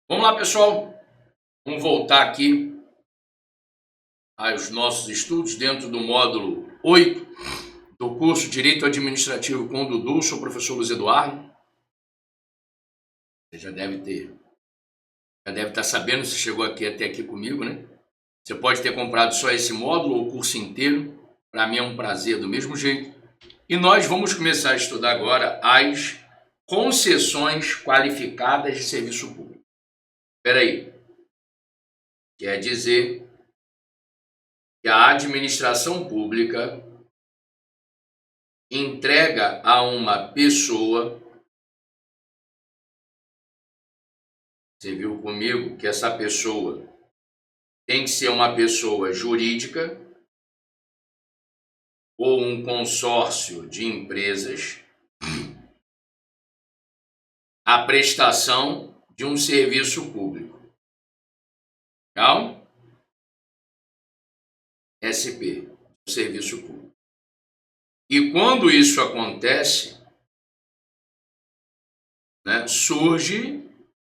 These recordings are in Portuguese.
Vamos lá, pessoal. Vamos voltar aqui aos nossos estudos dentro do módulo 8 do curso Direito Administrativo com o Dudu. Sou o professor Luiz Eduardo. Você já deve estar sabendo se chegou até aqui comigo, né? Você pode ter comprado só esse módulo ou o curso inteiro. Para mim é um prazer do mesmo jeito. E nós vamos começar a estudar agora as concessões qualificadas de serviço público. Espera aí. Quer dizer que a administração pública entrega a uma pessoa, você viu comigo que essa pessoa tem que ser uma pessoa jurídica ou um consórcio de empresas, a prestação de um serviço público. Legal? SP, serviço público. E quando isso acontece, né, surge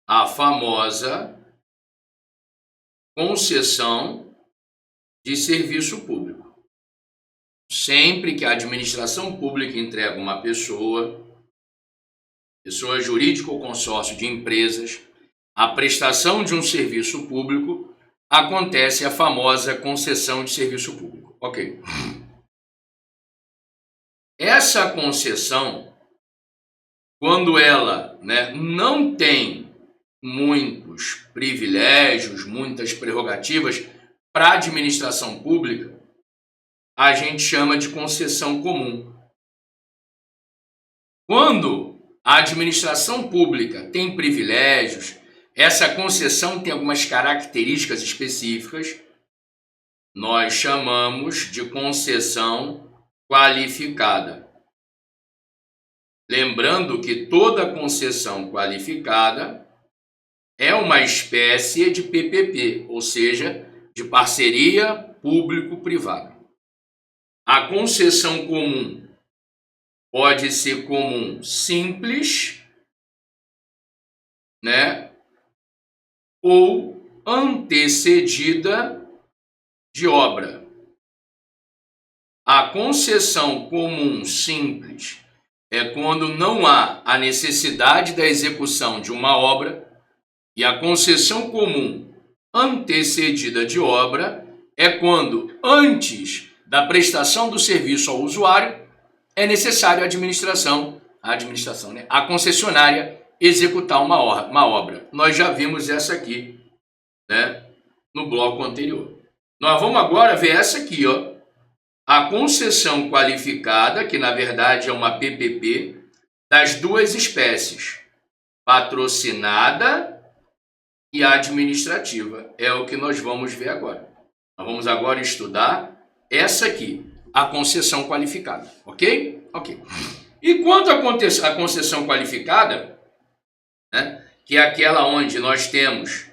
a famosa concessão de serviço público. Sempre que a administração pública entrega uma pessoa jurídica ou consórcio de empresas, a prestação de um serviço público, acontece a famosa concessão de serviço público. Ok. Essa concessão, quando ela, não tem muitos privilégios, muitas prerrogativas para a administração pública, a gente chama de concessão comum. Quando a administração pública tem privilégios, essa concessão tem algumas características específicas, nós chamamos de concessão qualificada. Lembrando que toda concessão qualificada é uma espécie de PPP, ou seja, de parceria público-privada. A concessão comum pode ser comum simples, ou antecedida de obra. A concessão comum simples é quando não há a necessidade da execução de uma obra, e a concessão comum antecedida de obra é quando, antes da prestação do serviço ao usuário, é necessário a concessionária executar uma obra. Nós já vimos essa aqui, no bloco anterior. Nós vamos agora ver essa aqui, a concessão qualificada, que na verdade é uma PPP, das duas espécies, patrocinada e administrativa. É o que nós vamos ver agora. Nós vamos agora estudar essa aqui, a concessão qualificada, ok? Ok. E quanto à concessão qualificada, que é aquela onde nós temos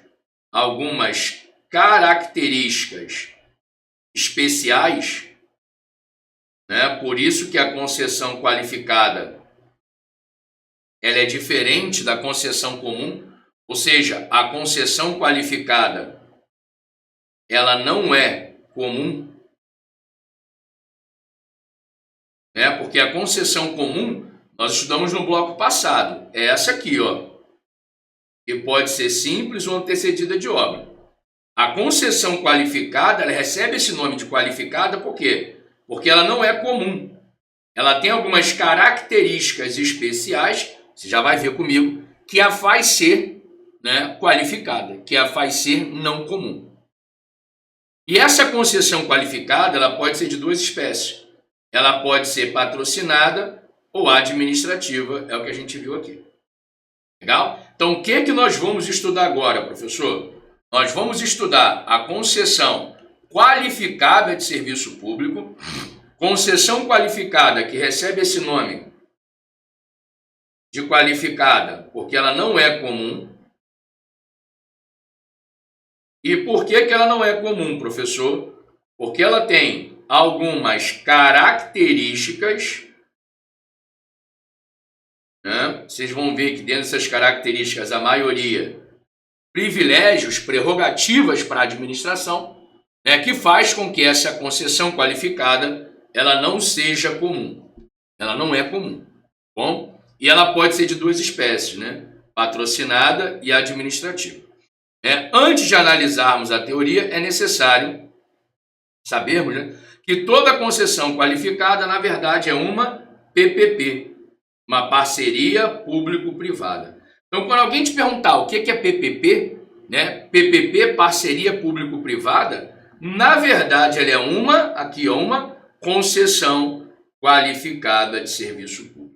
algumas características especiais, por isso que a concessão qualificada ela é diferente da concessão comum, ou seja, a concessão qualificada ela não é comum, porque a concessão comum nós estudamos no bloco passado, é essa aqui, que pode ser simples ou antecedida de obra. A concessão qualificada, ela recebe esse nome de qualificada por quê? Porque ela não é comum. Ela tem algumas características especiais, você já vai ver comigo, que a faz ser qualificada, que a faz ser não comum. E essa concessão qualificada, ela pode ser de duas espécies. Ela pode ser patrocinada ou administrativa, é o que a gente viu aqui. Legal? Então, o que nós vamos estudar agora, professor? Nós vamos estudar a concessão qualificada de serviço público, concessão qualificada que recebe esse nome de qualificada porque ela não é comum. E por que ela não é comum, professor? Porque ela tem algumas características, vocês vão ver que dentro dessas características a maioria privilégios, prerrogativas para a administração, né, que faz com que essa concessão qualificada ela não seja comum. Ela não é comum. Bom? E ela pode ser de duas espécies, né? Patrocinada e administrativa. Antes de analisarmos a teoria, é necessário sabermos, né, que toda concessão qualificada, na verdade, é uma PPP, uma parceria público-privada. Então, quando alguém te perguntar o que é PPP, né, PPP, parceria público-privada, na verdade, ela é uma concessão qualificada de serviço público.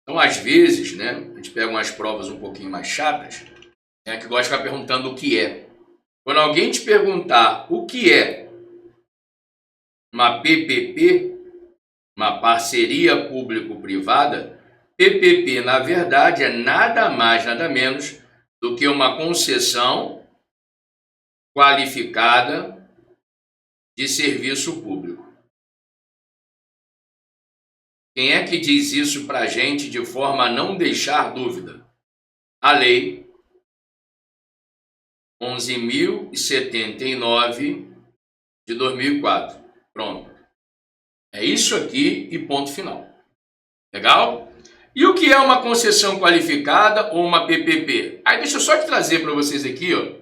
Então, às vezes, né, a gente pega umas provas um pouquinho mais chatas, né, que gosta de ficar perguntando o que é. Quando alguém te perguntar o que é uma PPP, uma parceria público-privada, PPP, na verdade, é nada mais, nada menos do que uma concessão qualificada de serviço público. Quem é que diz isso para a gente de forma a não deixar dúvida? A Lei 11.079 de 2004. Pronto. É isso aqui e ponto final. Legal? E o que é uma concessão qualificada ou uma PPP? Aí deixa eu só te trazer para vocês aqui, ó,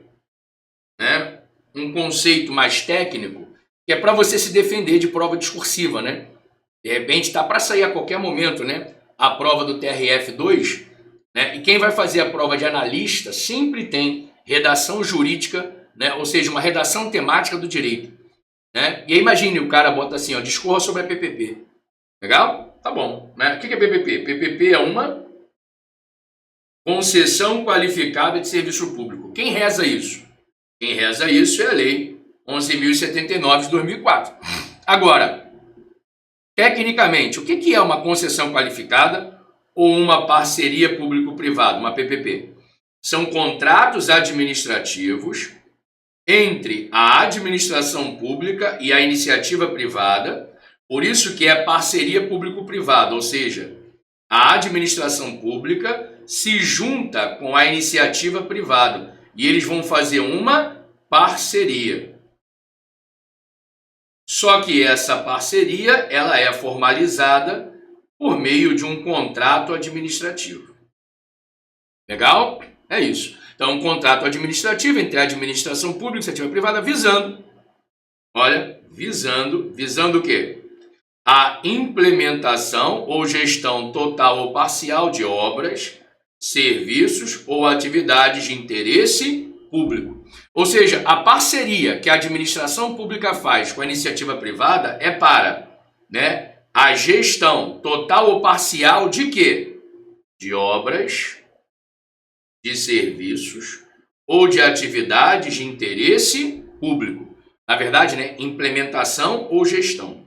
né, um conceito mais técnico, que é para você se defender de prova discursiva, né? De repente está para sair a qualquer momento, né, a prova do TRF2, né? E quem vai fazer a prova de analista sempre tem redação jurídica, né? Ou seja, uma redação temática do direito, né? E aí imagine, o cara bota assim, ó, discorra sobre a PPP. Legal? Tá bom, né? O que é PPP? PPP é uma concessão qualificada de serviço público. Quem reza isso? Quem reza isso é a Lei 11.079 de 2004. Agora, tecnicamente, o que é uma concessão qualificada ou uma parceria público-privada, uma PPP? São contratos administrativos entre a administração pública e a iniciativa privada, por isso que é parceria público-privada, ou seja, a administração pública se junta com a iniciativa privada e eles vão fazer uma parceria. Só que essa parceria ela é formalizada por meio de um contrato administrativo. Legal? É isso. Então, um contrato administrativo entre a administração pública e a iniciativa privada visando o quê? A implementação ou gestão total ou parcial de obras, serviços ou atividades de interesse público. Ou seja, a parceria que a administração pública faz com a iniciativa privada é para, né, a gestão total ou parcial de quê? De obras, de serviços ou de atividades de interesse público. Na verdade, né, implementação ou gestão.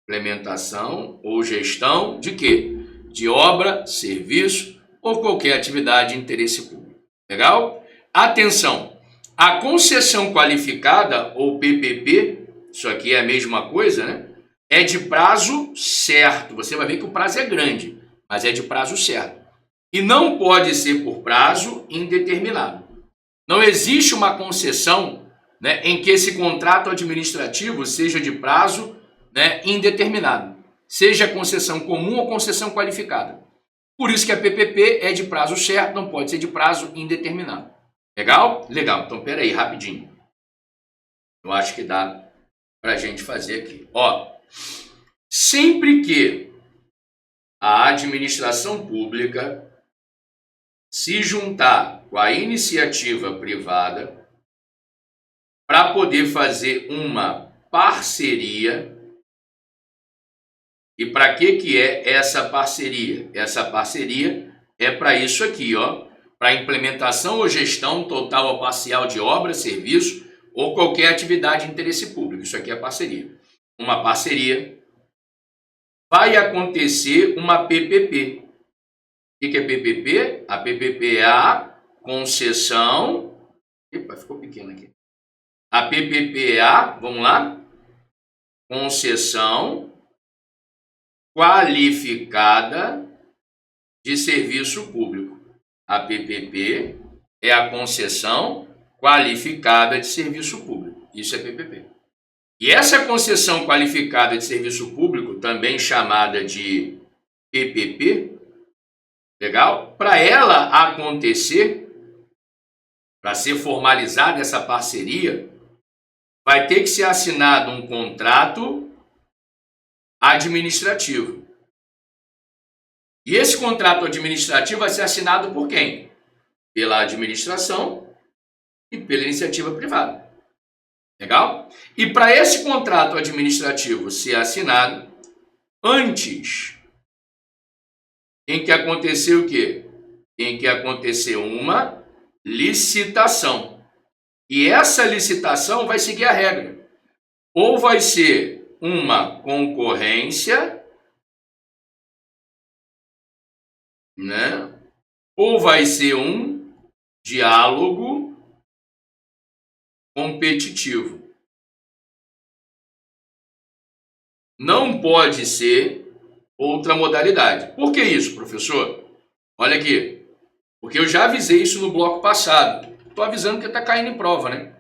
Implementação ou gestão de quê? De obra, serviço ou qualquer atividade de interesse público. Legal? Atenção! A concessão qualificada ou PPP, isso aqui é a mesma coisa, né? É de prazo certo. Você vai ver que o prazo é grande, mas é de prazo certo. E não pode ser por prazo indeterminado. Não existe uma concessão, né, em que esse contrato administrativo seja de prazo, né, indeterminado. Seja concessão comum ou concessão qualificada. Por isso que a PPP é de prazo certo, não pode ser de prazo indeterminado. Legal? Legal. Então, peraí, rapidinho. Eu acho que dá para a gente fazer aqui. Ó, sempre que a administração pública se juntar com a iniciativa privada para poder fazer uma parceria. E para que é essa parceria? Essa parceria é para isso aqui, ó, para implementação ou gestão total ou parcial de obra, serviço ou qualquer atividade de interesse público. Isso aqui é parceria. Uma parceria vai acontecer uma PPP. O que é PPP? A PPP é a concessão... Epa, ficou pequeno aqui. A PPP é a, vamos lá, concessão qualificada de serviço público. A PPP é a concessão qualificada de serviço público. Isso é PPP. E essa concessão qualificada de serviço público, também chamada de PPP, legal? Para ela acontecer, para ser formalizada essa parceria, vai ter que ser assinado um contrato administrativo. E esse contrato administrativo vai ser assinado por quem? Pela administração e pela iniciativa privada. Legal? E para esse contrato administrativo ser assinado, antes tem que acontecer o quê? Tem que acontecer uma licitação. E essa licitação vai seguir a regra. Ou vai ser uma concorrência, né? Ou vai ser um diálogo competitivo. Não pode ser outra modalidade. Por que isso, professor? Olha aqui. Porque eu já avisei isso no bloco passado. Estou avisando que está caindo em prova, né?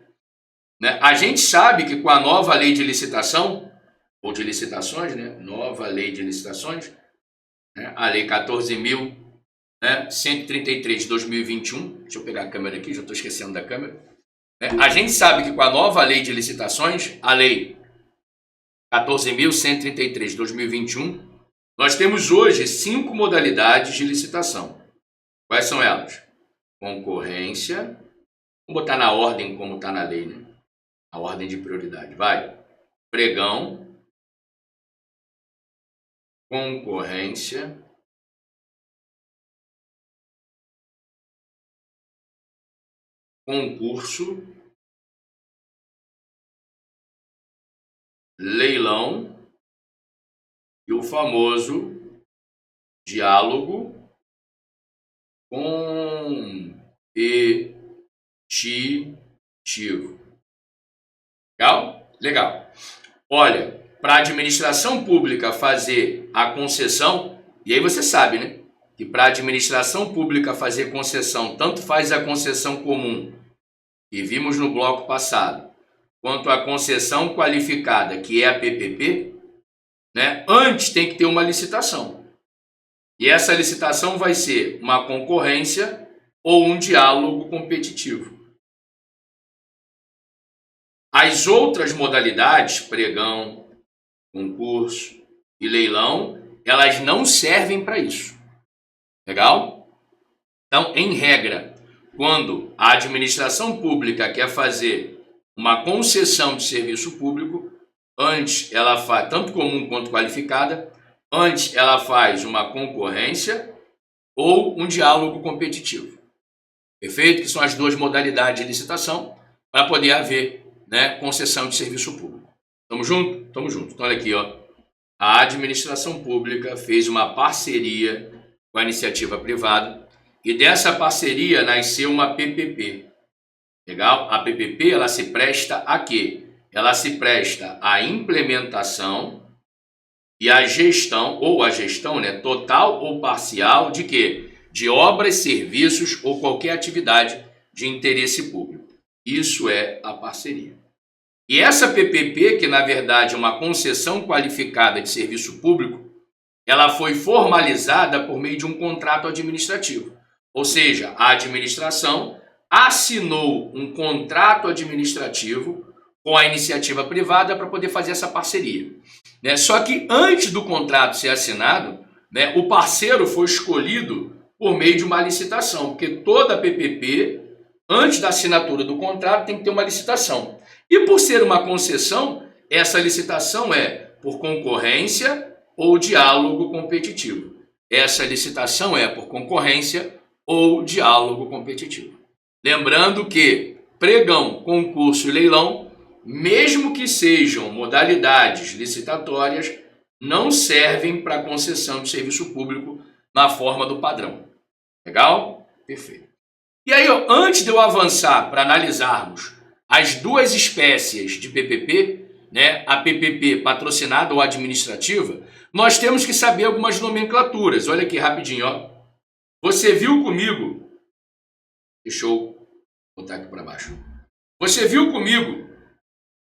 A gente sabe que com a nova lei de licitação, ou de licitações, né? Nova lei de licitações, né? A lei 14.133 de 2021, deixa eu pegar a câmera aqui, já estou esquecendo da câmera. A gente sabe que com a nova lei de licitações, a lei 14.133 de 2021, nós temos hoje 5 modalidades de licitação. Quais são elas? Concorrência, vamos botar na ordem como está na lei, né? A ordem de prioridade, vai. Pregão, concorrência, concurso, leilão e o famoso diálogo competitivo. Legal? Legal. Olha, para a administração pública fazer a concessão, e aí você sabe, né? Que para a administração pública fazer concessão, tanto faz a concessão comum, que vimos no bloco passado, quanto a concessão qualificada, que é a PPP, né? Antes tem que ter uma licitação. E essa licitação vai ser uma concorrência ou um diálogo competitivo. As outras modalidades, pregão, concurso e leilão, elas não servem para isso. Legal? Então, em regra, quando a administração pública quer fazer uma concessão de serviço público, antes ela faz, tanto comum quanto qualificada, antes ela faz uma concorrência ou um diálogo competitivo. Perfeito? Que são as duas modalidades de licitação para poder haver, né, concessão de serviço público. Tamo junto? Tamo junto. Então olha aqui, ó. A administração pública fez uma parceria com a iniciativa privada e dessa parceria nasceu uma PPP. Legal? A PPP, ela se presta a quê? Ela se presta à implementação e à gestão, ou a gestão, né, total ou parcial de quê? De obras, serviços ou qualquer atividade de interesse público. Isso é a parceria. E essa PPP, que na verdade é uma concessão qualificada de serviço público, ela foi formalizada por meio de um contrato administrativo. Ou seja, a administração assinou um contrato administrativo com a iniciativa privada para poder fazer essa parceria. Só que antes do contrato ser assinado, o parceiro foi escolhido por meio de uma licitação, porque toda PPP, antes da assinatura do contrato, tem que ter uma licitação. E por ser uma concessão, essa licitação é por concorrência ou diálogo competitivo. Essa licitação é por concorrência ou diálogo competitivo. Lembrando que pregão, concurso e leilão, mesmo que sejam modalidades licitatórias, não servem para concessão de serviço público na forma do padrão. Legal? Perfeito. E aí, antes de eu avançar para analisarmos as duas espécies de PPP, a PPP patrocinada ou administrativa, nós temos que saber algumas nomenclaturas. Olha aqui rapidinho, ó. Você viu comigo? Deixa Deixa eu botar aqui para baixo. Você viu comigo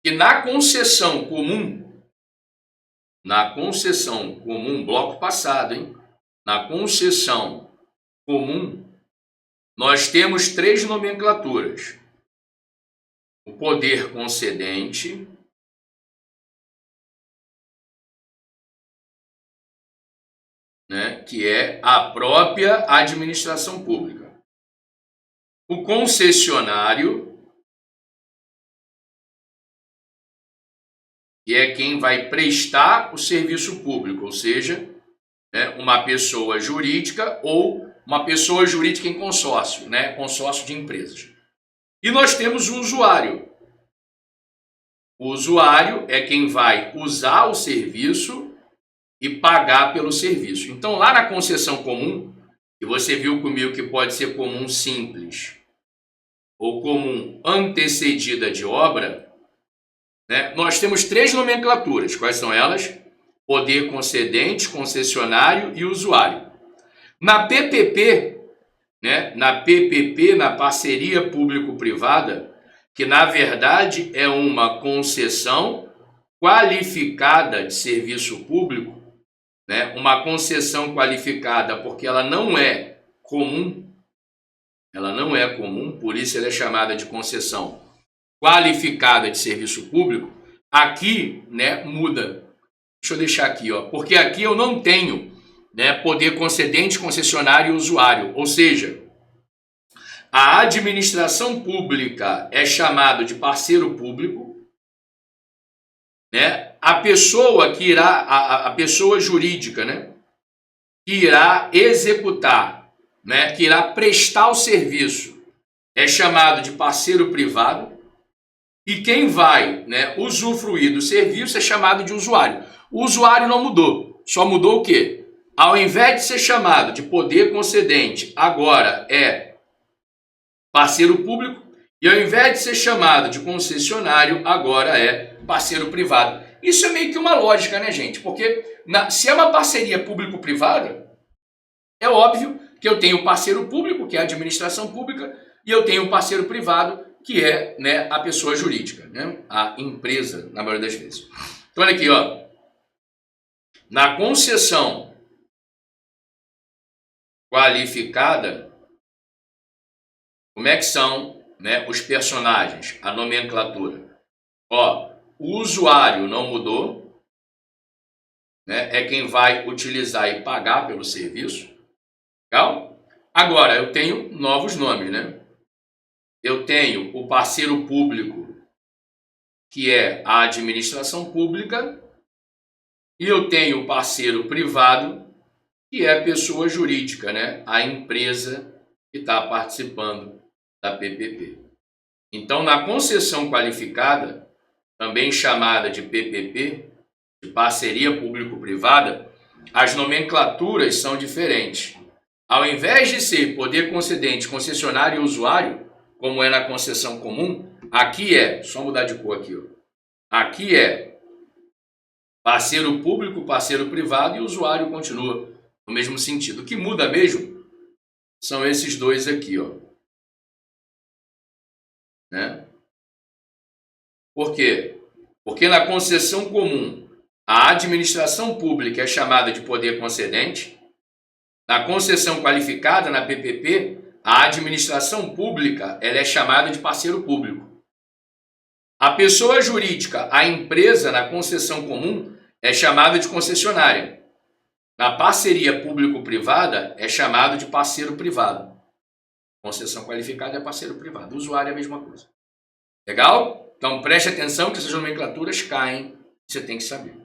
que na concessão comum, bloco passado, hein? Na concessão comum, nós temos 3 nomenclaturas. O poder concedente, né, que é a própria administração pública. O concessionário, que é quem vai prestar o serviço público, ou seja, né, uma pessoa jurídica ou uma pessoa jurídica em consórcio, né, consórcio de empresas. E nós temos o usuário. O usuário é quem vai usar o serviço e pagar pelo serviço. Então, lá na concessão comum, que você viu comigo que pode ser comum simples ou comum antecedida de obra, né, nós temos 3 nomenclaturas. Quais são elas? Poder concedente, concessionário e usuário. Na PPP, né, na parceria público-privada, que na verdade é uma concessão qualificada de serviço público, né, uma concessão qualificada porque ela não é comum, por isso ela é chamada de concessão qualificada de serviço público. Aqui, né, muda. Deixa eu deixar aqui, ó, porque aqui eu não tenho, né, poder concedente, concessionário e usuário, ou seja, a administração pública é chamado de parceiro público, né? A pessoa que irá, a pessoa jurídica, né, que irá executar, né, que irá prestar o serviço, é chamado de parceiro privado, e quem vai, né, usufruir do serviço é chamado de usuário. O usuário não mudou, só mudou o quê? Ao invés de ser chamado de poder concedente, agora é parceiro público, e ao invés de ser chamado de concessionário, agora é parceiro privado. Isso é meio que uma lógica, né, gente? Porque se é uma parceria público-privada, é óbvio que eu tenho parceiro público, que é a administração pública, e eu tenho um parceiro privado, que é, né, a pessoa jurídica, né, a empresa, na maioria das vezes. Então, olha aqui, ó. Na concessão qualificada, como é que são, né, os personagens, a nomenclatura? Ó, o usuário não mudou, né, é quem vai utilizar e pagar pelo serviço. Legal? Agora, eu tenho novos nomes, né? Eu tenho o parceiro público, que é a administração pública, e eu tenho o parceiro privado, que é a pessoa jurídica, né? A empresa que está participando da PPP. Então, na concessão qualificada, também chamada de PPP, de parceria público-privada, as nomenclaturas são diferentes. Ao invés de ser poder concedente, concessionário e usuário, como é na concessão comum, aqui é, só mudar de cor aqui, ó. Aqui é parceiro público, parceiro privado e o usuário continua no mesmo sentido. O que muda mesmo são esses dois aqui, ó. Né? Por quê? Porque na concessão comum, a administração pública é chamada de poder concedente. Na concessão qualificada, na PPP, a administração pública ela é chamada de parceiro público. A pessoa jurídica, a empresa, na concessão comum, é chamada de concessionária. Na parceria público-privada, é chamado de parceiro privado. Concessão qualificada é parceiro privado. O usuário é a mesma coisa. Legal? Então preste atenção que essas nomenclaturas caem. Você tem que saber.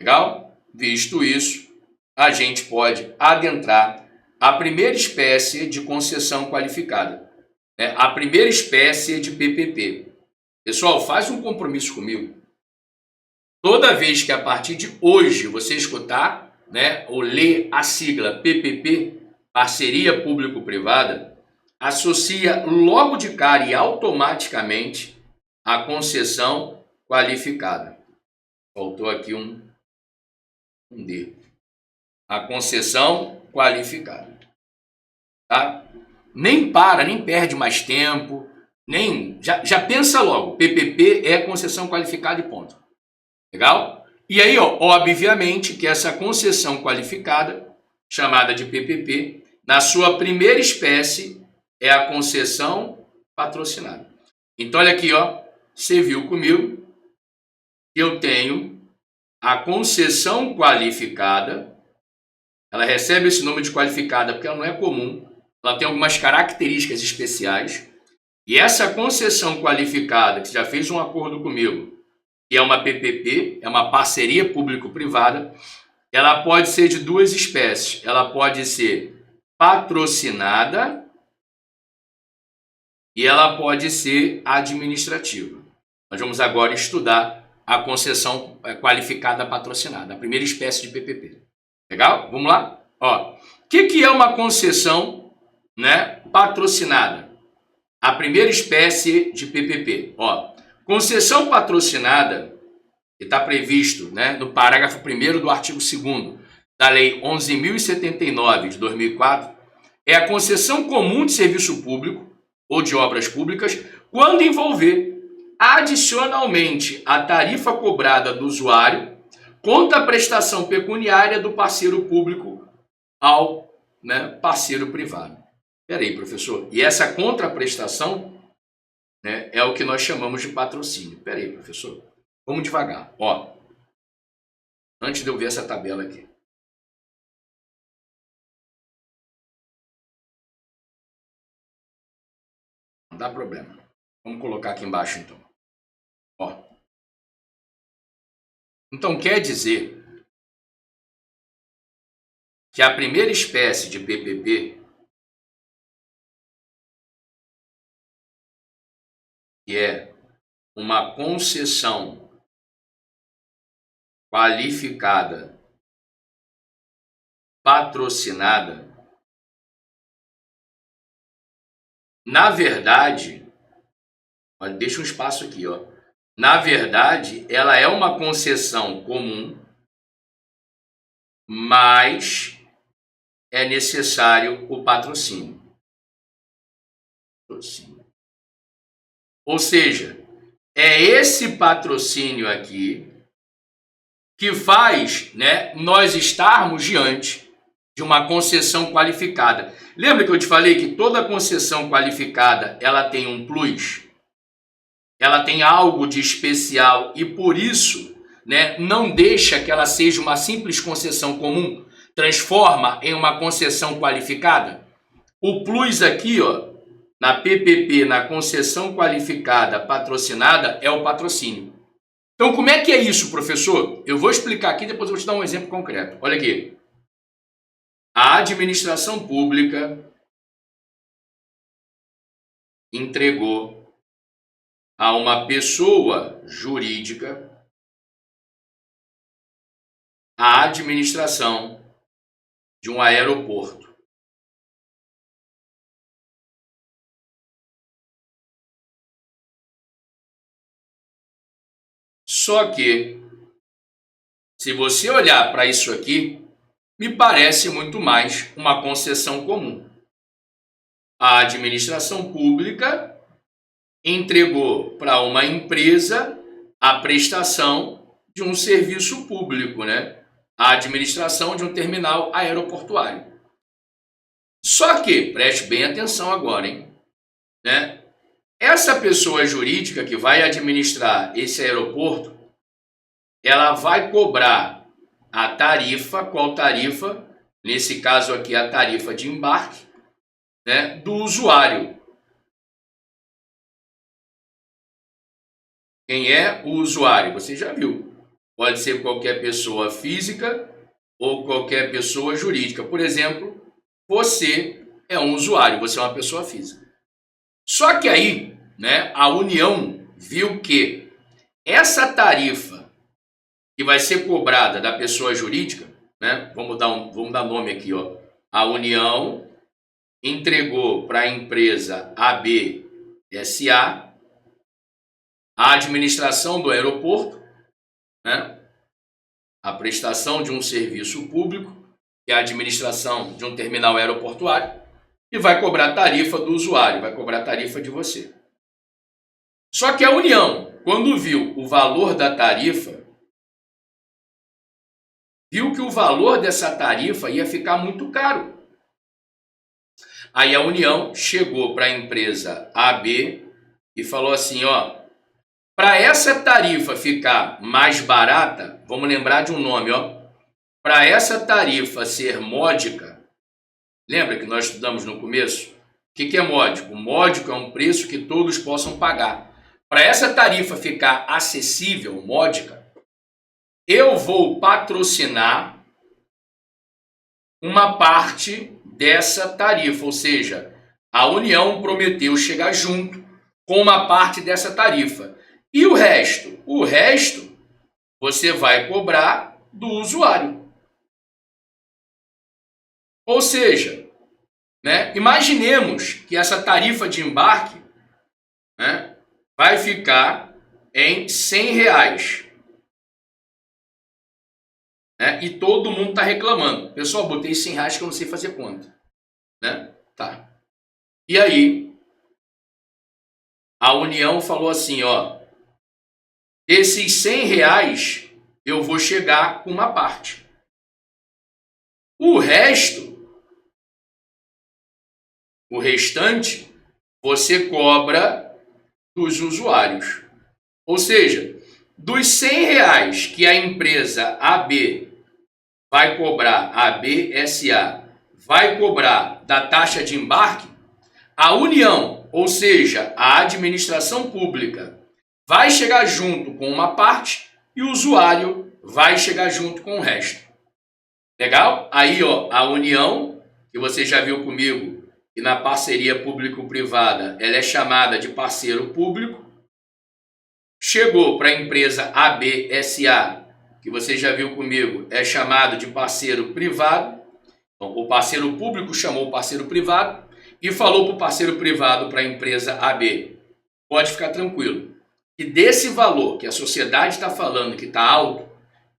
Legal? Visto isso, a gente pode adentrar a primeira espécie de concessão qualificada. Né? A primeira espécie de PPP. Pessoal, faz um compromisso comigo. Toda vez que a partir de hoje você escutar, né, ou ler a sigla PPP, parceria público-privada, associa logo de cara e automaticamente a concessão qualificada. Faltou aqui um D. A concessão qualificada. Tá? nem para, nem perde mais tempo, nem já pensa logo, PPP é concessão qualificada e ponto. Legal? E aí, ó, obviamente que essa concessão qualificada, chamada de PPP, na sua primeira espécie é a concessão patrocinada. Então, olha aqui, ó, você viu comigo que eu tenho a concessão qualificada. Ela recebe esse nome de qualificada porque ela não é comum, ela tem algumas características especiais. E essa concessão qualificada, que você já fez um acordo comigo, que é uma PPP, é uma parceria público-privada, ela pode ser de duas espécies. Ela pode ser patrocinada e ela pode ser administrativa. Nós vamos agora estudar a concessão qualificada patrocinada, a primeira espécie de PPP. Legal? Vamos lá? Ó, o que é uma concessão, né, patrocinada? A primeira espécie de PPP. Ó, concessão patrocinada, que está previsto, né, no parágrafo 1º do artigo 2º da Lei 11.079 de 2004, é a concessão comum de serviço público ou de obras públicas quando envolver adicionalmente a tarifa cobrada do usuário contra a prestação pecuniária do parceiro público ao, né, parceiro privado. Peraí, professor, e essa contraprestação, né, é o que nós chamamos de patrocínio. Peraí, professor, vamos devagar. Ó, antes de eu ver essa tabela aqui. Não dá problema. Vamos colocar aqui embaixo, então. Ó. Então, quer dizer que a primeira espécie de PPP, que é uma concessão qualificada patrocinada, na verdade, olha, deixa um espaço aqui, ó. Na verdade, ela é uma concessão comum, mas é necessário o patrocínio. Ou seja, é esse patrocínio aqui que faz, né, nós estarmos diante de uma concessão qualificada. Lembra que eu te falei que toda concessão qualificada ela tem um plus? Ela tem algo de especial e por isso, né, não deixa que ela seja uma simples concessão comum, transforma em uma concessão qualificada. O plus aqui, ó, na PPP, na concessão qualificada patrocinada, é o patrocínio. Então, como é que é isso, professor? Eu vou explicar aqui, depois eu vou te dar um exemplo concreto. Olha aqui. A administração pública entregou a uma pessoa jurídica a administração de um aeroporto. Só que, se você olhar para isso aqui, me parece muito mais uma concessão comum. A administração pública entregou para uma empresa a prestação de um serviço público, né? A administração de um terminal aeroportuário. Só que, preste bem atenção agora, hein? Né? Essa pessoa jurídica que vai administrar esse aeroporto, ela vai cobrar a tarifa, qual tarifa? Nesse caso aqui, a tarifa de embarque, né, do usuário. Quem é o usuário? Você já viu. Pode ser qualquer pessoa física ou qualquer pessoa jurídica. Por exemplo, você é um usuário, você é uma pessoa física. Só que aí, né, a União viu que essa tarifa que vai ser cobrada da pessoa jurídica, né, vamos dar nome aqui, ó. A União entregou para a empresa AB SA a administração do aeroporto, né, a prestação de um serviço público, que é a administração de um terminal aeroportuário, e vai cobrar tarifa do usuário, vai cobrar tarifa de você. Só que a União, quando viu o valor da tarifa, viu que o valor dessa tarifa ia ficar muito caro. Aí a União chegou para a empresa AB e falou assim, ó, para essa tarifa ficar mais barata, vamos lembrar de um nome, ó, para essa tarifa ser módica, lembra que nós estudamos no começo? O que é módico? Módico é um preço que todos possam pagar. Para essa tarifa ficar acessível, módica, eu vou patrocinar uma parte dessa tarifa, ou seja, a União prometeu chegar junto com uma parte dessa tarifa. E o resto? O resto você vai cobrar do usuário. Ou seja, né, imaginemos que essa tarifa de embarque, né, vai ficar em R$100. Né, e todo mundo está reclamando. Pessoal, botei R$100 que eu não sei fazer conta. Né? Tá. E aí, a União falou assim, ó, esses R$100 eu vou chegar com uma parte. O resto, o restante, você cobra dos usuários. Ou seja, dos R$100 que a empresa AB vai cobrar, a BSA, vai cobrar da taxa de embarque, a União, ou seja, a administração pública, vai chegar junto com uma parte e o usuário vai chegar junto com o resto. Legal? Aí, ó, a União, que você já viu comigo, que na parceria público-privada ela é chamada de parceiro público, chegou para a empresa ABSA, que você já viu comigo, é chamado de parceiro privado. Então, o parceiro público chamou o parceiro privado e falou para o parceiro privado, para a empresa AB, pode ficar tranquilo, que desse valor que a sociedade está falando que está alto,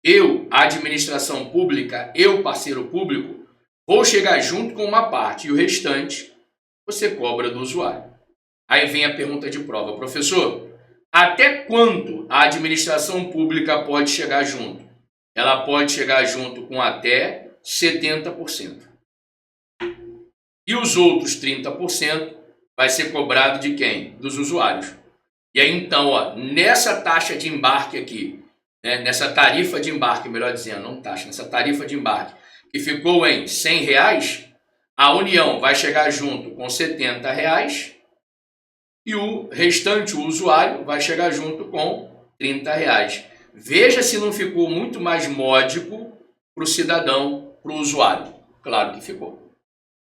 eu, a administração pública, eu, parceiro público, vou chegar junto com uma parte e o restante você cobra do usuário. Aí vem a pergunta de prova. Professor, até quanto a administração pública pode chegar junto? Ela pode chegar junto com até 70%. E os outros 30% vai ser cobrado de quem? Dos usuários. E aí então, ó, nessa taxa de embarque aqui, né, nessa tarifa de embarque, melhor dizendo, não taxa, nessa tarifa de embarque, que ficou em R$100, a União vai chegar junto com R$70 e o restante, o usuário, vai chegar junto com R$30. Veja se não ficou muito mais módico para o cidadão, para o usuário. Claro que ficou.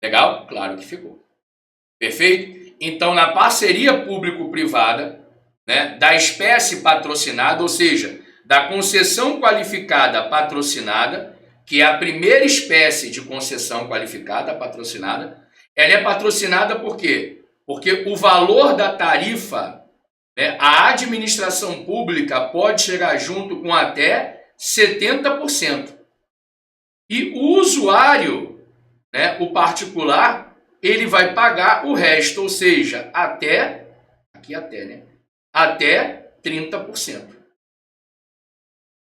Legal? Claro que ficou. Perfeito? Então, na parceria público-privada, né, da espécie patrocinada, ou seja, da concessão qualificada patrocinada, que é a primeira espécie de concessão qualificada patrocinada, ela é patrocinada por quê? Porque o valor da tarifa, né, a administração pública pode chegar junto com até 70%. E o usuário, né, o particular, ele vai pagar o resto, ou seja, até 30%.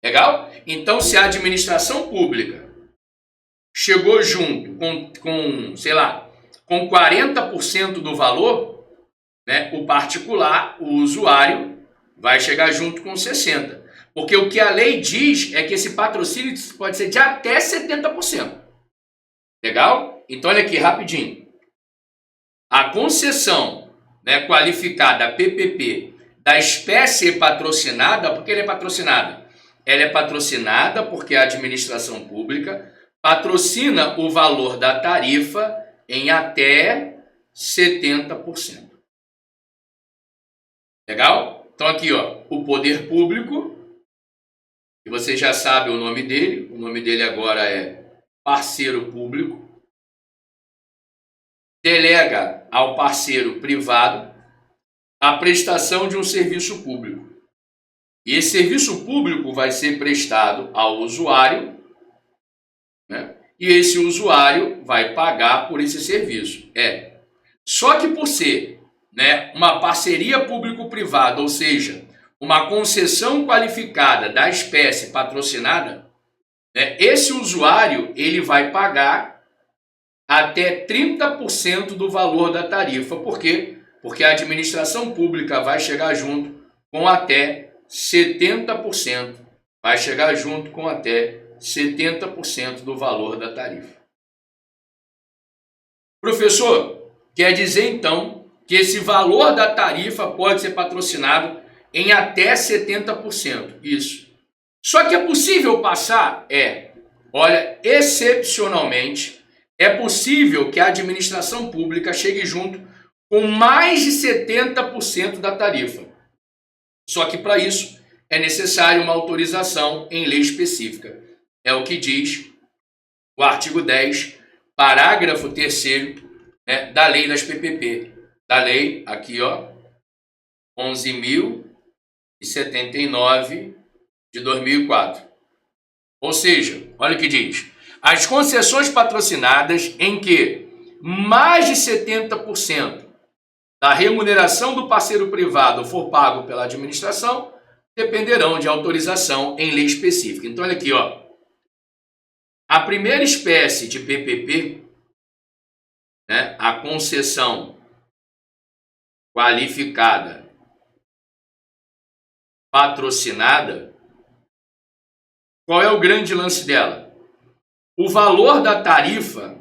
Legal? Então, se a administração pública chegou junto com 40% do valor, né, o particular, o usuário, vai chegar junto com 60%. Porque o que a lei diz é que esse patrocínio pode ser de até 70%. Legal? Então, olha aqui, rapidinho. A concessão, né, qualificada PPP da espécie patrocinada, por que ela é patrocinada? Ela é patrocinada porque a administração pública patrocina o valor da tarifa em até 70%. Legal? Então aqui, ó, o poder público, que você já sabe o nome dele agora é parceiro público, delega ao parceiro privado a prestação de um serviço público. E esse serviço público vai ser prestado ao usuário, né? E esse usuário vai pagar por esse serviço. É Só que por ser, né, uma parceria público-privada, ou seja, uma concessão qualificada da espécie patrocinada, né, esse usuário ele vai pagar até 30% do valor da tarifa. Por quê? Porque a administração pública vai chegar junto com até 70%. Vai chegar junto com até 70% do valor da tarifa. Professor, quer dizer então que esse valor da tarifa pode ser patrocinado em até 70%. Isso. Só que é possível passar? Olha, excepcionalmente, é possível que a administração pública chegue junto com mais de 70% da tarifa. Só que para isso é necessário uma autorização em lei específica. É o que diz o artigo 10, parágrafo 3º, né, da lei das PPP. Da lei, aqui, ó, 11.079 de 2004. Ou seja, olha o que diz. As concessões patrocinadas em que mais de 70% da remuneração do parceiro privado for pago pela administração dependerão de autorização em lei específica. Então, olha aqui, ó. A primeira espécie de PPP, né, a concessão qualificada patrocinada, qual é o grande lance dela? O valor da tarifa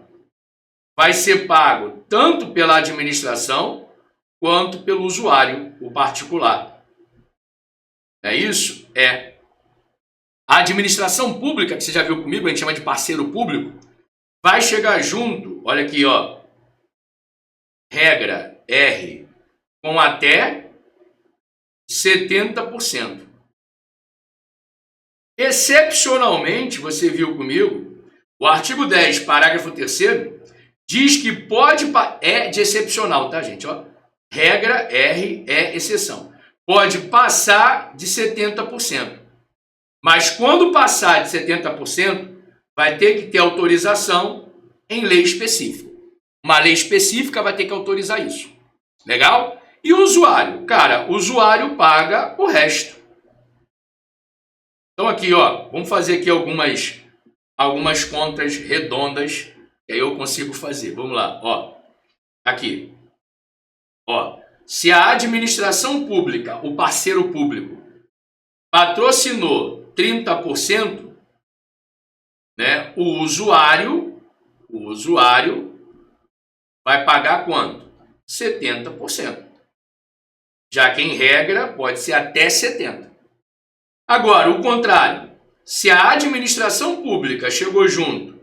vai ser pago tanto pela administração quanto pelo usuário, o particular. É isso? É. A administração pública, que você já viu comigo, a gente chama de parceiro público, vai chegar junto, olha aqui, ó, regra R, com até 70%. Excepcionalmente, você viu comigo, o artigo 10, parágrafo 3º, diz que pode, é de excepcional, tá, gente? Ó, regra R é exceção. Pode passar de 70%. Mas quando passar de 70%, vai ter que ter autorização em lei específica. Uma lei específica vai ter que autorizar isso. Legal? E o usuário? Cara, o usuário paga o resto. Então aqui, ó, vamos fazer aqui algumas contas redondas, que aí eu consigo fazer. Vamos lá, ó. Aqui. Ó, se a administração pública, o parceiro público, patrocinou 30%, né, o usuário vai pagar quanto? 70%. Já que, em regra, pode ser até 70%. Agora, o contrário. Se a administração pública chegou junto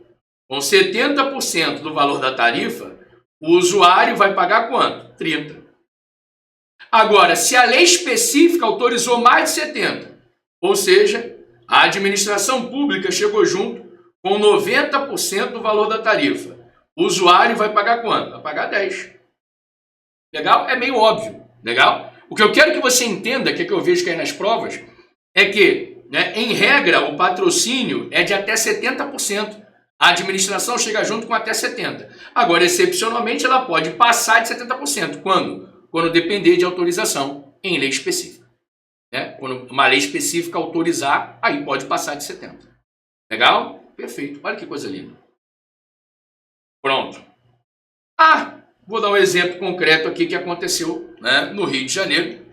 com 70% do valor da tarifa, o usuário vai pagar quanto? 30%. Agora, se a lei específica autorizou mais de 70%, ou seja, a administração pública chegou junto com 90% do valor da tarifa, o usuário vai pagar quanto? Vai pagar 10%. Legal? É meio óbvio. Legal? O que eu quero que você entenda, que é que eu vejo que aí nas provas, é que, né, em regra, o patrocínio é de até 70%. A administração chega junto com até 70%. Agora, excepcionalmente, ela pode passar de 70%. Quando? Quando depender de autorização em lei específica. Né? Quando uma lei específica autorizar, aí pode passar de 70%. Legal? Perfeito. Olha que coisa linda. Pronto. Vou dar um exemplo concreto aqui que aconteceu, né, no Rio de Janeiro,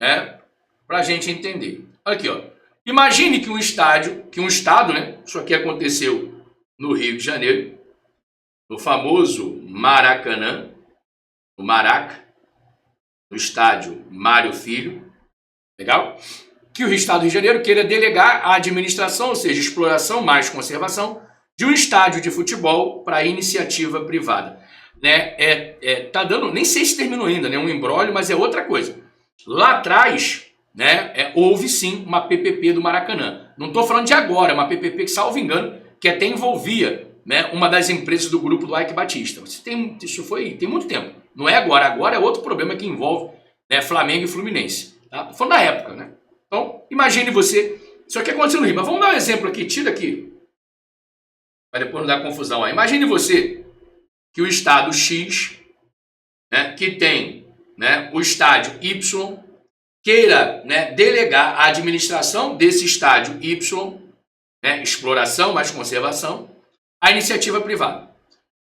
né, para a gente entender. Aqui, ó. Imagine que um estado, né, isso aqui aconteceu no Rio de Janeiro, no famoso Maracanã, no Maraca, no estádio Mário Filho, legal? Que o Estado do Rio de Janeiro queira delegar a administração, ou seja, exploração mais conservação, de um estádio de futebol para iniciativa privada. Né? Tá dando, nem sei se terminou ainda, né? Um imbróglio, mas é outra coisa. Lá atrás, né, houve sim uma PPP do Maracanã. Não estou falando de agora, é uma PPP que, salvo engano, que até envolvia, né, uma das empresas do grupo do Ike Batista. Tem muito tempo. Não é agora. Agora é outro problema que envolve, né, Flamengo e Fluminense. Tá? Foi na época, né? Então, imagine você. Isso aqui aconteceu no Rio. Mas vamos dar um exemplo aqui. Tira aqui. Para depois não dar confusão. Imagine você que o estado X né, que tem, né, o estádio Y, queira, né, delegar a administração desse estádio Y, né, exploração mais conservação, à iniciativa privada.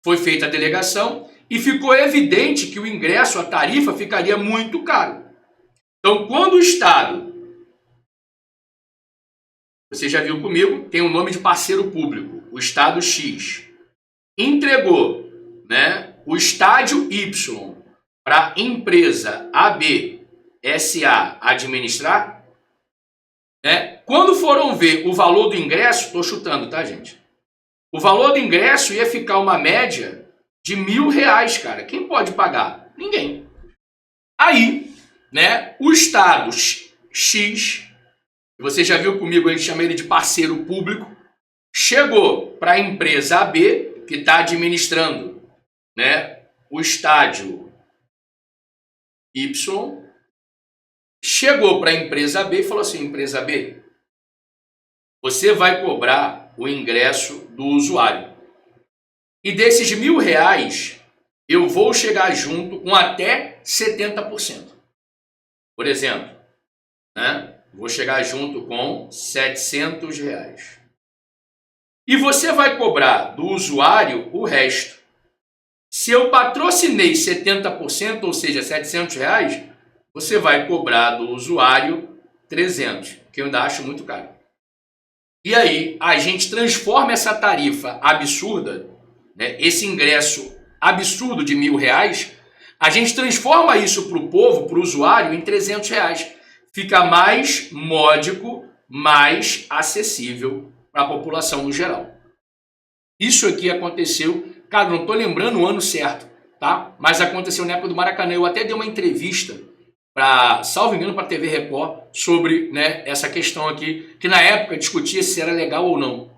Foi feita a delegação e ficou evidente que o ingresso, a tarifa, ficaria muito caro. Então, quando o Estado, você já viu comigo, tem o nome de parceiro público, o Estado X, entregou, né, o estádio Y para a empresa AB SA administrar, né, quando foram ver o valor do ingresso, estou chutando, tá, gente? O valor do ingresso ia ficar uma média de R$1.000, cara. Quem pode pagar? Ninguém. Aí, né, o Estado X, você já viu comigo, a gente chama ele de parceiro público, chegou para a empresa AB, que está administrando, né, o estádio Y, chegou para a empresa B e falou assim, empresa B, você vai cobrar o ingresso do usuário. E desses R$1.000, eu vou chegar junto com até 70%. Por exemplo, né, vou chegar junto com R$700. E você vai cobrar do usuário o resto. Se eu patrocinei 70%, ou seja, R$700, você vai cobrar do usuário 300, que eu ainda acho muito caro. E aí, a gente transforma essa tarifa absurda, né, esse ingresso absurdo de R$1.000, a gente transforma isso para o povo, para o usuário, em R$300. Fica mais módico, mais acessível para a população no geral. Isso aqui aconteceu, cara, não estou lembrando o ano certo, tá? Mas aconteceu na época do Maracanã. Eu até dei uma entrevista para, salvo engano, para a TV Record sobre, né, essa questão aqui, que na época discutia se era legal ou não,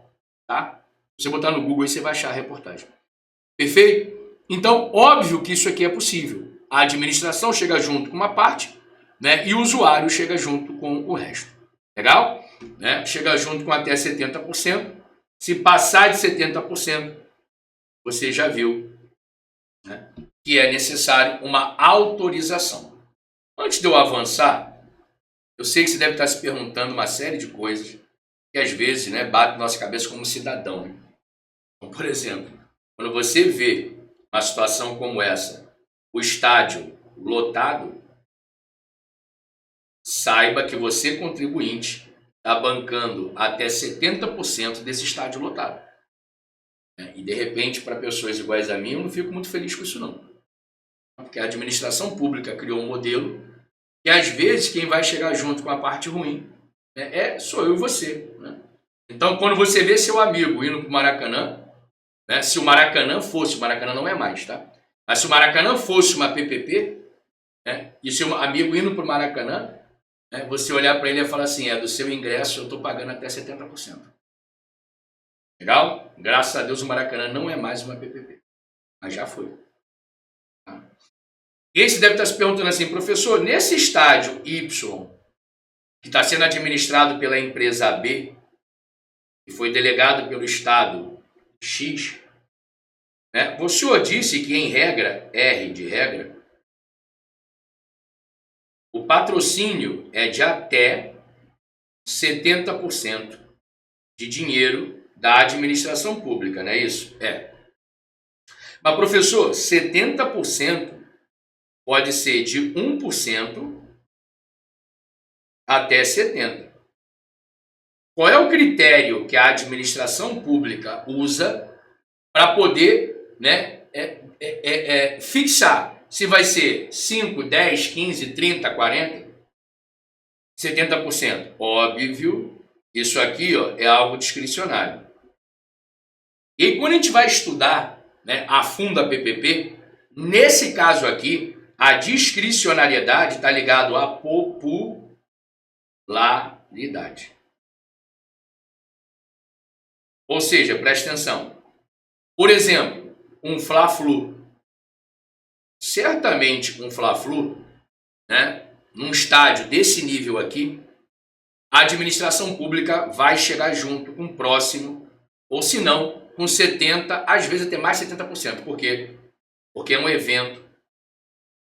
tá? Se você botar no Google aí, você vai achar a reportagem. Perfeito? Então, óbvio que isso aqui é possível. A administração chega junto com uma parte, né, e o usuário chega junto com o resto. Legal? Né? Chega junto com até 70%. Se passar de 70%, você já viu, né, que é necessário uma autorização. Antes de eu avançar, eu sei que você deve estar se perguntando uma série de coisas que às vezes, né, bate na nossa cabeça como cidadão. Né? Então, por exemplo, quando você vê uma situação como essa, o estádio lotado, saiba que você, contribuinte, está bancando até 70% desse estádio lotado. E de repente, para pessoas iguais a mim, eu não fico muito feliz com isso não. Porque a administração pública criou um modelo e às vezes quem vai chegar junto com a parte ruim, né, sou eu e você. Né? Então, quando você vê seu amigo indo para o Maracanã, né, se o Maracanã fosse, o Maracanã não é mais, tá? Mas se o Maracanã fosse uma PPP, né, e seu amigo indo para o Maracanã, né, você olhar para ele e falar assim, do seu ingresso eu estou pagando até 70%. Legal? Graças a Deus o Maracanã não é mais uma PPP, mas já foi. Tá? E aí você deve estar se perguntando assim, professor, nesse estádio Y, que está sendo administrado pela empresa B, que foi delegado pelo Estado X, né, o senhor disse que em regra, R de regra, o patrocínio é de até 70% de dinheiro da administração pública, não é isso? É. Mas, professor, 70% pode ser de 1% até 70%. Qual é o critério que a administração pública usa para poder, né, fixar se vai ser 5, 10, 15, 30, 40, 70%? Óbvio, isso aqui, é algo discricionário. E aí, quando a gente vai estudar, né, a fundo a PPP, nesse caso aqui, a discricionariedade está ligado à popularidade. Ou seja, preste atenção. Por exemplo, um Fla-Flu. Certamente um Fla-Flu, né, num estádio desse nível aqui, a administração pública vai chegar junto com o próximo, ou se não, com 70%, às vezes até mais 70%. Por quê? Porque é um evento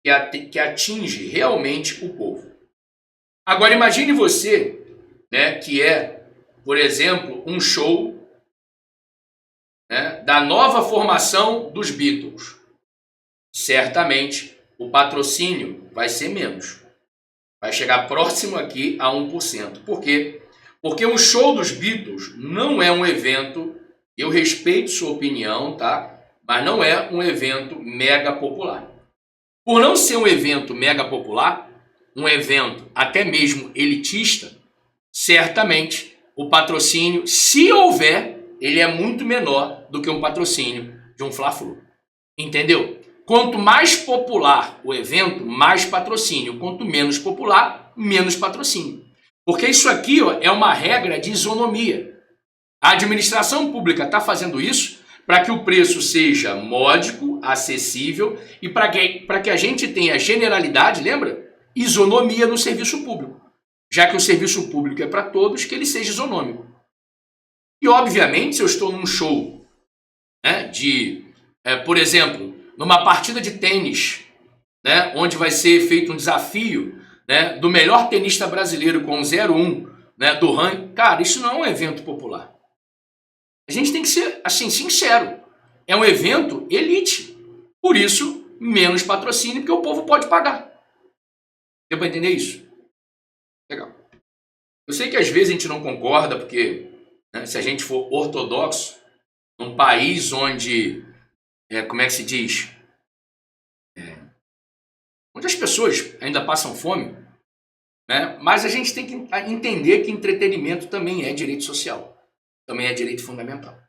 que atinge realmente o povo. Agora imagine você, né, que é, por exemplo, um show, né, da nova formação dos Beatles. Certamente o patrocínio vai ser menos. Vai chegar próximo aqui a 1%. Por quê? Porque o show dos Beatles não é um evento, eu respeito sua opinião, tá? Mas não é um evento mega popular. Por não ser um evento mega popular, um evento até mesmo elitista, certamente o patrocínio, se houver, ele é muito menor do que um patrocínio de um Fla-Flu. Entendeu? Quanto mais popular o evento, mais patrocínio. Quanto menos popular, menos patrocínio. Porque isso aqui, ó, é uma regra de isonomia. A administração pública está fazendo isso para que o preço seja módico, acessível e para que a gente tenha generalidade, lembra? Isonomia no serviço público. Já que o serviço público é para todos, que ele seja isonômico. E, obviamente, se eu estou num show, né, por exemplo, numa partida de tênis, né, onde vai ser feito um desafio, né, do melhor tenista brasileiro com 0-1, né, do ranking, cara, isso não é um evento popular. A gente tem que ser, assim, sincero. É um evento elite. Por isso, menos patrocínio, porque o povo pode pagar. Deu para entender isso? Legal. Eu sei que às vezes a gente não concorda, porque, né, se a gente for ortodoxo, num país onde, como é que se diz? Onde as pessoas ainda passam fome, né? Mas a gente tem que entender que entretenimento também é direito social, também é direito fundamental.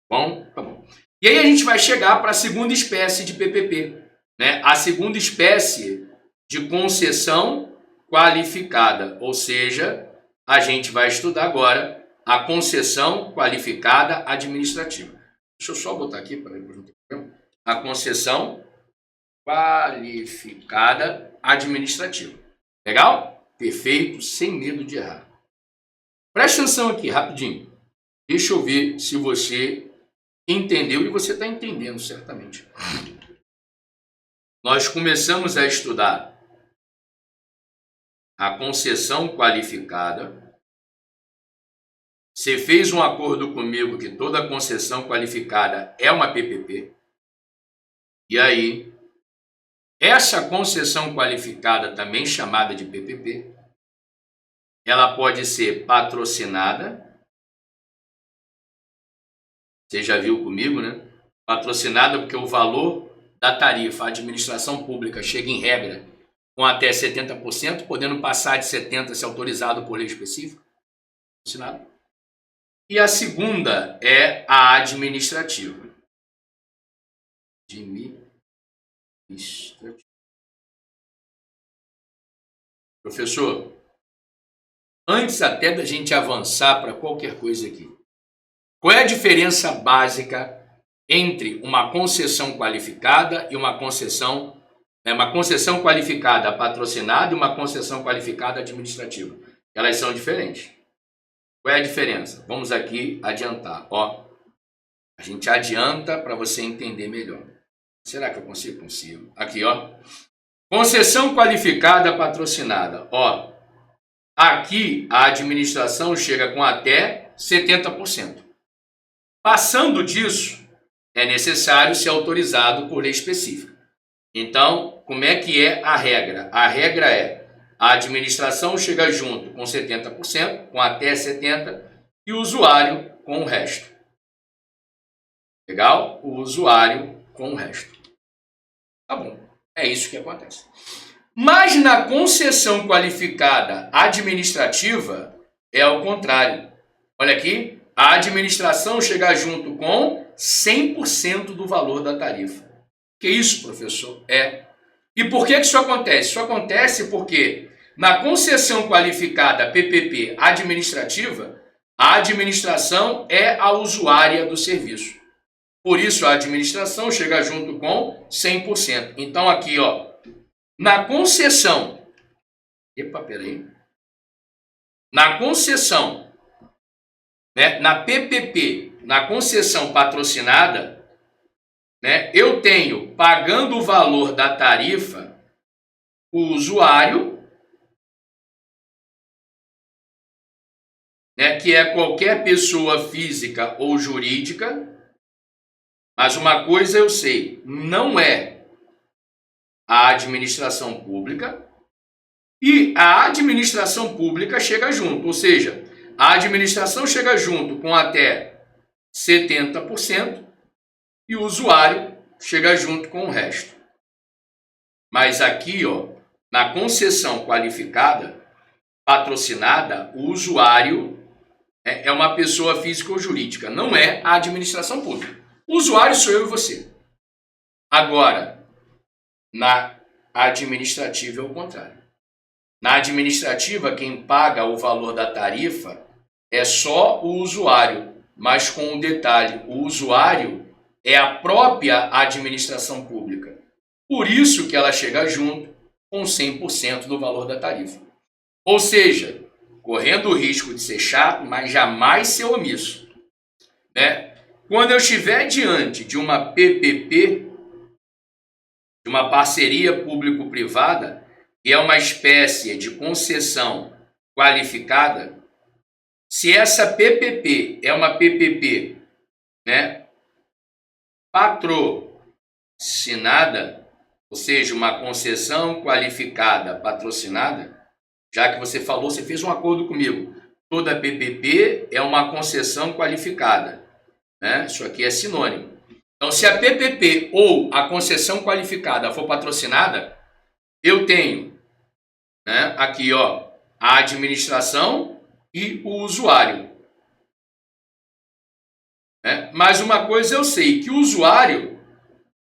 Bom, tá bom. E aí a gente vai chegar para a segunda espécie de PPP, né? A segunda espécie de concessão qualificada, ou seja, a gente vai estudar agora a concessão qualificada administrativa. Deixa eu só botar aqui para não ter problema. A concessão qualificada administrativa. Legal? Perfeito, sem medo de errar. Preste atenção aqui, rapidinho. Deixa eu ver se você entendeu e você está entendendo certamente. Nós começamos a estudar a concessão qualificada. Você fez um acordo comigo que toda concessão qualificada é uma PPP. E aí, essa concessão qualificada, também chamada de PPP, ela pode ser patrocinada. Você já viu comigo, né? Patrocinada porque o valor da tarifa, a administração pública chega em regra com até 70%, podendo passar de 70% se autorizado por lei específica. Patrocinado. E a segunda é a administrativa. Professor, antes até da gente avançar para qualquer coisa aqui, qual é a diferença básica entre uma concessão qualificada e uma concessão qualificada patrocinada e uma concessão qualificada administrativa? Elas são diferentes. Qual é a diferença? Vamos aqui adiantar. Ó, a gente adianta para você entender melhor. Será que eu consigo? Consigo. Aqui, ó. Concessão qualificada patrocinada. Ó, aqui a administração chega com até 70%. Passando disso, é necessário ser autorizado por lei específica. Então, como é que é a regra? A regra é: a administração chega junto com 70%, com até 70%, e o usuário com o resto. Legal? O usuário com o resto. Tá bom. É isso que acontece. Mas na concessão qualificada administrativa, é ao contrário. Olha aqui, a administração chega junto com 100% do valor da tarifa. Que isso, professor? E por que isso acontece? Isso acontece porque na concessão qualificada PPP administrativa, a administração é a usuária do serviço. Por isso, a administração chega junto com 100%. Então, aqui, ó, na concessão... Na concessão, né, na PPP, na concessão patrocinada, né, eu tenho, pagando o valor da tarifa, o usuário, né, que é qualquer pessoa física ou jurídica, mas uma coisa eu sei, não é a administração pública, e a administração pública chega junto, ou seja, a administração chega junto com até 70% e o usuário chega junto com o resto. Mas aqui, ó, na concessão qualificada, patrocinada, o usuário é uma pessoa física ou jurídica, não é a administração pública. O usuário sou eu e você. Agora, na administrativa é o contrário. Na administrativa, quem paga o valor da tarifa é só o usuário, mas com um detalhe, o usuário é a própria administração pública. Por isso que ela chega junto com 100% do valor da tarifa. Ou seja, correndo o risco de ser chato, mas jamais ser omisso, né? Quando eu estiver diante de uma PPP, de uma parceria público-privada, que é uma espécie de concessão qualificada, se essa PPP é uma PPP, né, patrocinada, ou seja, uma concessão qualificada patrocinada, já que você falou, você fez um acordo comigo, toda PPP é uma concessão qualificada, né? Isso aqui é sinônimo. Então, se a PPP ou a concessão qualificada for patrocinada, eu tenho, né, aqui, ó, a administração e o usuário. Né? Mas uma coisa eu sei, que o usuário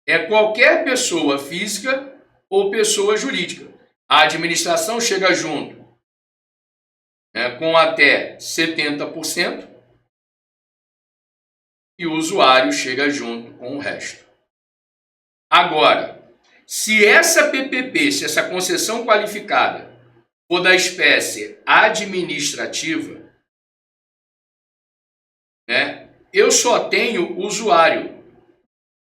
é qualquer pessoa física ou pessoa jurídica. A administração chega junto, né, com até 70% e o usuário chega junto com o resto. Agora, se essa PPP, se essa concessão qualificada for da espécie administrativa, né, eu só tenho usuário.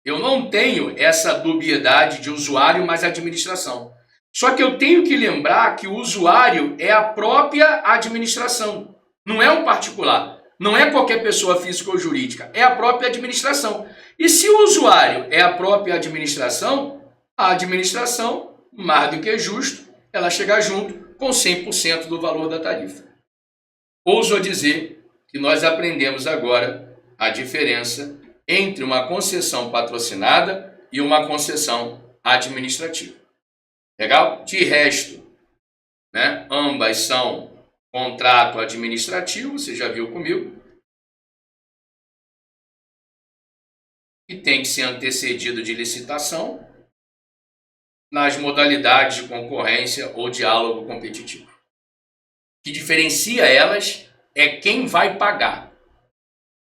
Eu não tenho essa dubiedade de usuário mais administração. Só que eu tenho que lembrar que o usuário é a própria administração, não é um particular, não é qualquer pessoa física ou jurídica, é a própria administração. E se o usuário é a própria administração, a administração, mais do que justo, ela chega junto com 100% do valor da tarifa. Ouso dizer que nós aprendemos agora a diferença entre uma concessão patrocinada e uma concessão administrativa. Legal? De resto, né, ambas são contrato administrativo, você já viu comigo, e tem que ser antecedido de licitação nas modalidades de concorrência ou diálogo competitivo. O que diferencia elas é quem vai pagar.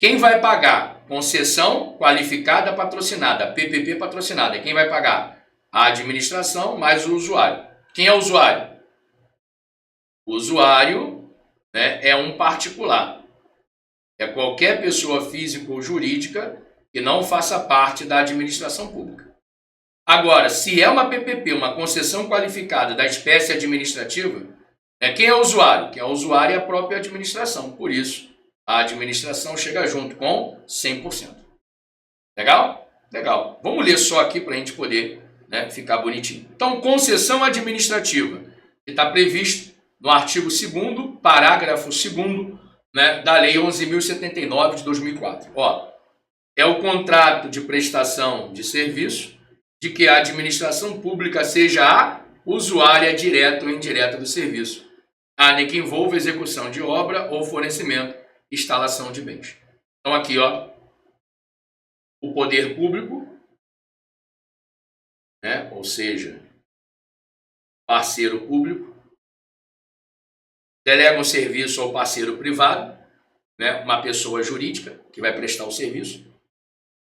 Quem vai pagar? Concessão qualificada patrocinada, PPP patrocinada. Quem vai pagar? A administração mais o usuário. Quem é o usuário? O usuário, né, é um particular. É qualquer pessoa física ou jurídica que não faça parte da administração pública. Agora, se é uma PPP, uma concessão qualificada da espécie administrativa, quem é o usuário? Quem é o usuário é a própria administração. Por isso, a administração chega junto com 100%. Legal? Legal. Vamos ler só aqui para a gente poder, né, ficar bonitinho. Então, concessão administrativa, que está previsto no artigo 2º, parágrafo 2º, né, da Lei 11.079 de 2004. Ó, é o contrato de prestação de serviço de que a administração pública seja a usuária direta ou indireta do serviço, nem que envolva execução de obra ou fornecimento, instalação de bens. Então aqui, ó, o poder público, né, ou seja, parceiro público, delega um serviço ao parceiro privado, né, uma pessoa jurídica que vai prestar o serviço.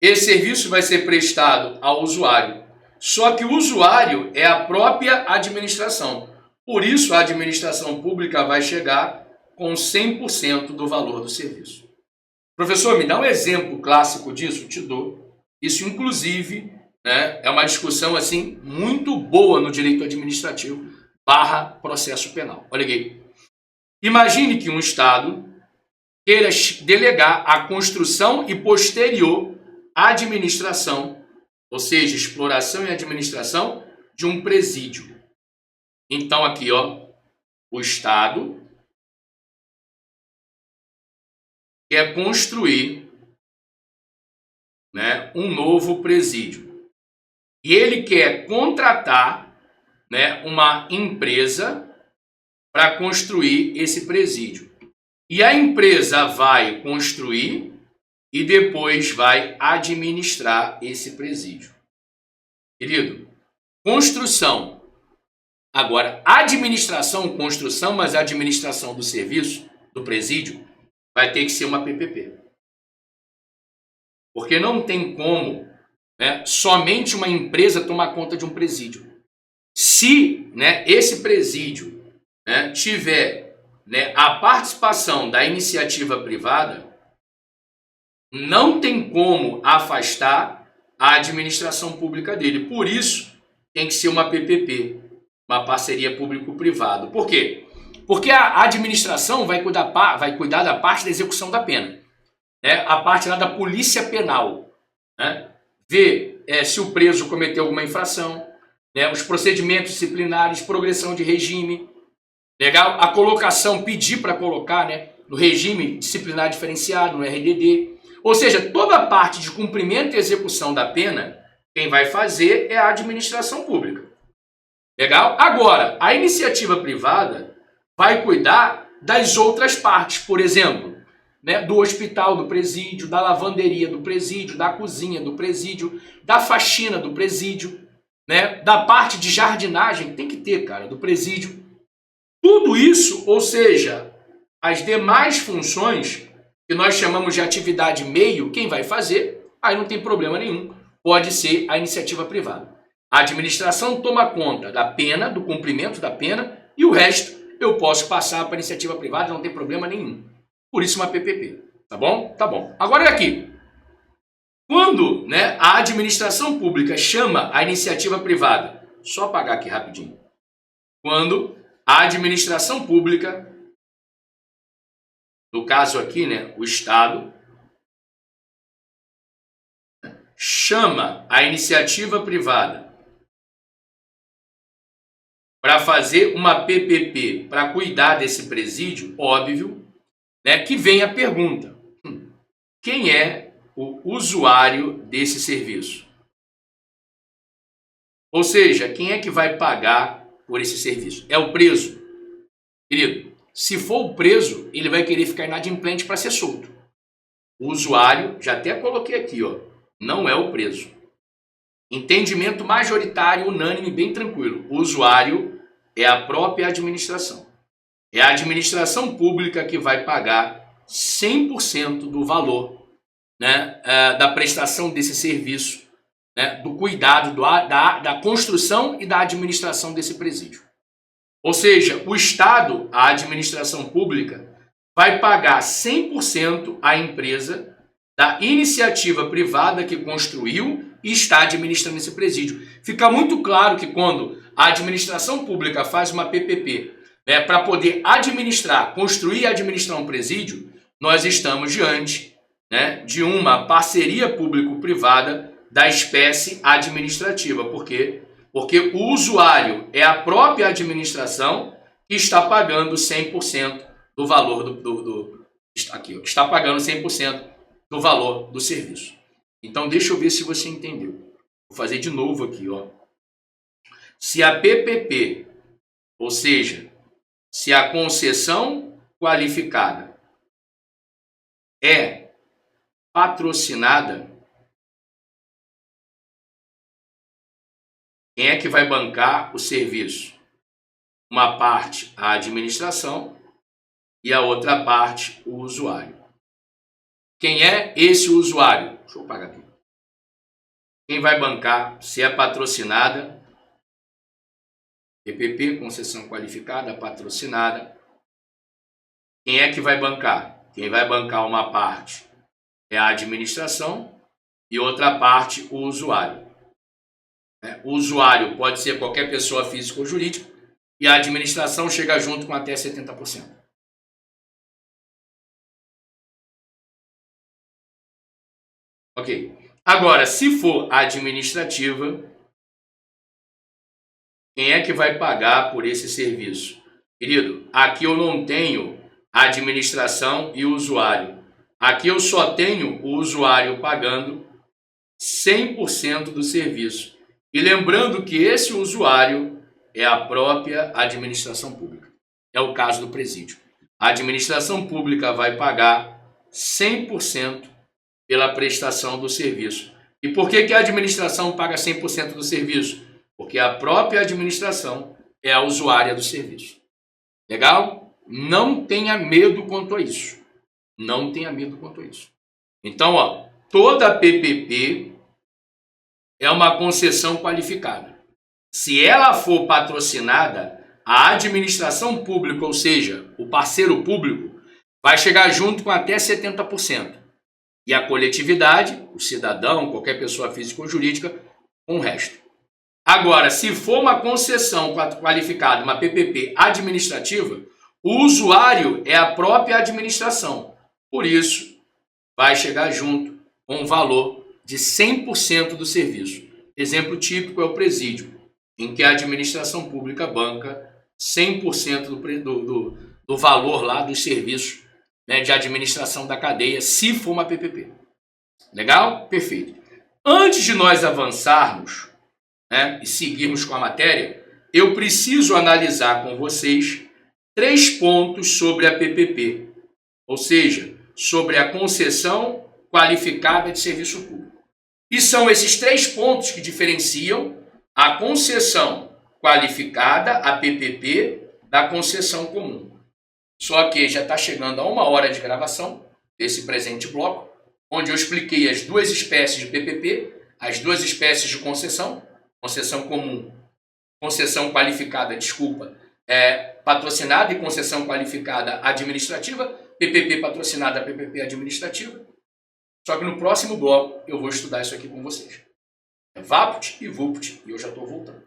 Esse serviço vai ser prestado ao usuário, só que o usuário é a própria administração. Por isso, a administração pública vai chegar com 100% do valor do serviço. Professor, me dá um exemplo clássico disso? Te dou. Isso, inclusive, né, é uma discussão assim, muito boa no direito administrativo, barra processo penal. Olha aqui. Imagine que um Estado queira delegar a construção e posterior administração, ou seja, exploração e administração de um presídio. Então aqui, ó, o Estado quer construir, né, um novo presídio. E ele quer contratar, né, uma empresa para construir esse presídio. E a empresa vai construir e depois vai administrar esse presídio. Querido, construção. Agora, administração, construção, mas a administração do serviço, do presídio, vai ter que ser uma PPP. Porque não tem como, né, somente uma empresa tomar conta de um presídio. Se, né, esse presídio, né, tiver, né, a participação da iniciativa privada, não tem como afastar a administração pública dele. Por isso, tem que ser uma PPP, uma parceria público-privado. Por quê? Porque a administração vai cuidar da parte da execução da pena, né? A parte lá da polícia penal, né? Ver se o preso cometeu alguma infração, né? Os procedimentos disciplinares, progressão de regime, legal? A colocação, pedir para colocar, né, no regime disciplinar diferenciado, no RDD. Ou seja, toda a parte de cumprimento e execução da pena, quem vai fazer é a administração pública. Legal? Agora, a iniciativa privada vai cuidar das outras partes, por exemplo, né, do hospital do presídio, da lavanderia do presídio, da cozinha do presídio, da faxina do presídio, né, da parte de jardinagem, tem que ter, cara, do presídio. Tudo isso, ou seja, as demais funções que nós chamamos de atividade meio, quem vai fazer, aí não tem problema nenhum, pode ser a iniciativa privada. A administração toma conta da pena, do cumprimento da pena, e o resto eu posso passar para a iniciativa privada, não tem problema nenhum. Por isso uma PPP, tá bom? Tá bom. Agora é aqui. Quando, né, a administração pública chama a iniciativa privada, só apagar aqui rapidinho. Quando a administração pública, no caso aqui, né, o Estado, chama a iniciativa privada para fazer uma PPP para cuidar desse presídio, óbvio, né, que vem a pergunta: quem é o usuário desse serviço? Ou seja, quem é que vai pagar por esse serviço? É o preso? Querido, se for o preso, ele vai querer ficar inadimplente para ser solto. O usuário, já até coloquei aqui, ó, não é o preso. Entendimento majoritário, unânime, bem tranquilo. O usuário é a própria administração. É a administração pública que vai pagar 100% do valor, né, da prestação desse serviço, né, do cuidado, da construção e da administração desse presídio. Ou seja, o Estado, a administração pública, vai pagar 100% à empresa da iniciativa privada que construiu e está administrando esse presídio. Fica muito claro que quando a administração pública faz uma PPP, né, para poder administrar, construir e administrar um presídio, nós estamos diante, né, de uma parceria público-privada da espécie administrativa. Por quê? Porque o usuário é a própria administração que está pagando 100% do valor aqui, está pagando 100% do valor do serviço. Então, deixa eu ver se você entendeu. Vou fazer de novo aqui, ó. Se a PPP, ou seja, se a concessão qualificada é patrocinada, quem é que vai bancar o serviço? Uma parte, a administração, e a outra parte, o usuário. Quem é esse usuário? Deixa eu apagar aqui. Quem vai bancar, se é patrocinada, PPP, concessão qualificada, patrocinada. Quem é que vai bancar? Quem vai bancar uma parte é a administração e outra parte o usuário. O usuário pode ser qualquer pessoa física ou jurídica, e a administração chega junto com até 70%. Ok. Agora, se for administrativa, quem é que vai pagar por esse serviço? Querido, aqui eu não tenho administração e usuário. Aqui eu só tenho o usuário pagando 100% do serviço. E lembrando que esse usuário é a própria administração pública. É o caso do presídio. A administração pública vai pagar 100% pela prestação do serviço. E por que a administração paga 100% do serviço? Porque a própria administração é a usuária do serviço. Legal? Não tenha medo quanto a isso. Não tenha medo quanto a isso. Então, ó, toda PPP é uma concessão qualificada. Se ela for patrocinada, a administração pública, ou seja, o parceiro público, vai chegar junto com até 70%. E a coletividade, o cidadão, qualquer pessoa física ou jurídica, com o resto. Agora, se for uma concessão qualificada, uma PPP administrativa, o usuário é a própria administração. Por isso, vai chegar junto com um valor de 100% do serviço. Exemplo típico é o presídio, em que a administração pública banca 100% do valor lá dos serviços, né, de administração da cadeia, se for uma PPP. Legal? Perfeito. Antes de nós avançarmos, né, e seguirmos com a matéria, eu preciso analisar com vocês 3 pontos sobre a PPP, ou seja, sobre a concessão qualificada de serviço público. E são esses 3 pontos que diferenciam a concessão qualificada, a PPP, da concessão comum. Só que já está chegando a 1 hora de gravação desse presente bloco, onde eu expliquei as 2 espécies de PPP, as 2 espécies de concessão, concessão comum, concessão qualificada, patrocinada e concessão qualificada administrativa, PPP patrocinada, PPP administrativa. Só que no próximo bloco eu vou estudar isso aqui com vocês. É VAPT e VUPT, e eu já estou voltando.